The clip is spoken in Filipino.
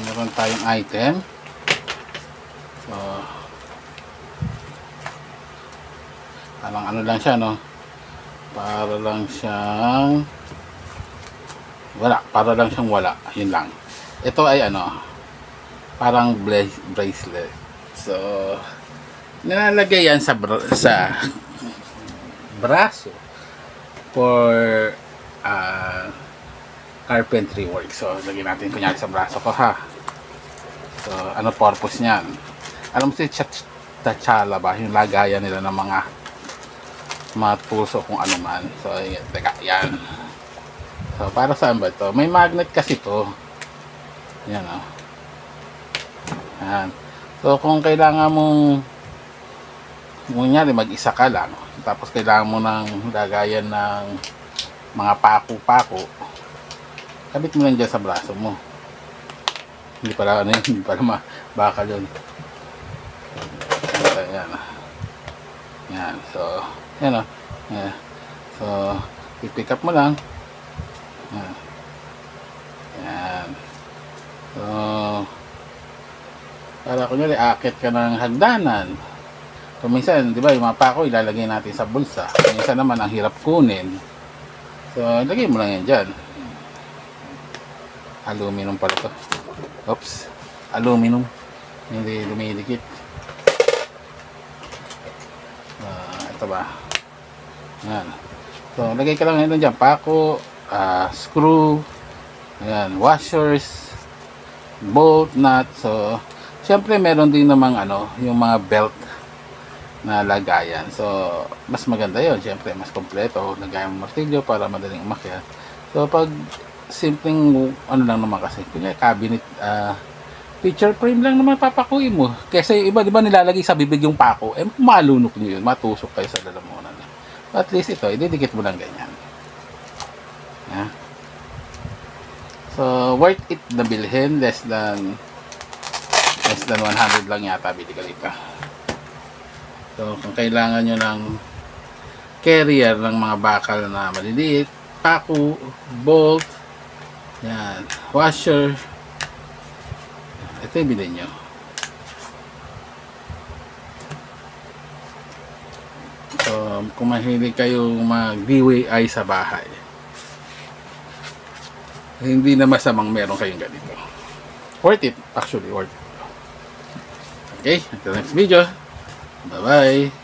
Meron tayong item. So parang ano lang siya, no? Para lang siyang wala. Yun lang. Ito ay ano, parang bracelet. So nilalagay yan sa braso for carpentry work. So lagyan natin kunyari sa braso ko, ha. So ano purpose niyan? Alam mo si T'Challa ba, yung lagayan nila ng mga tools o kung ano man. So yan. So para saan ba ito? May magnet kasi to. Yan, o. Yan. So kung kailangan mong kunyari mag-isa ka lang, tapos kailangan mo ng lagayan ng mga pako-pako, kabit mo lang dyan sa braso mo. Hindi pala ano yun, hindi pala bakal yun. Ayan. Yan. So yan, o. Yan. So pick up mo lang. Yan. Yan. So para kunyari akit ka ng hagdanan. So minsan, di ba, yung mga pako ilalagay natin sa bulsa. Minsan naman ang hirap kunin. So lagay mo lang yan dyan. Aluminum pala to. Oops. Aluminum. Hindi dumidikit. Ito ba? Yan. So lagay ka lang yan dyan. Pako, screw, ayan, washers, bolt, nut. So syempre meron din namang ano, yung mga belt na lagayan. So mas maganda yun. Syempre mas kompleto. Lagayan mo martilyo para madaling umakyat. So pag simpleng ano lang naman kasi, kunya cabinet, picture frame lang naman papakuin mo. Kasi yung iba, di ba, nilalagay sa bibig yung pako, eh malunok nyo yun, matusok kayo sa lalamunan. At least ito, ididikit mo lang ganyan. Yeah. So worth it na bilhin. Less than 100 lang yata binigay ka. So kung kailangan nyo ng carrier ng mga bakal na maliliit, pako, bolt, yan, washer, ito yung bilhin nyo. So kung mahilig kayong mag-DIY sa bahay, hindi na masamang meron kayong ganito. Worth it, actually worth it. Okay, until next video. Bye bye.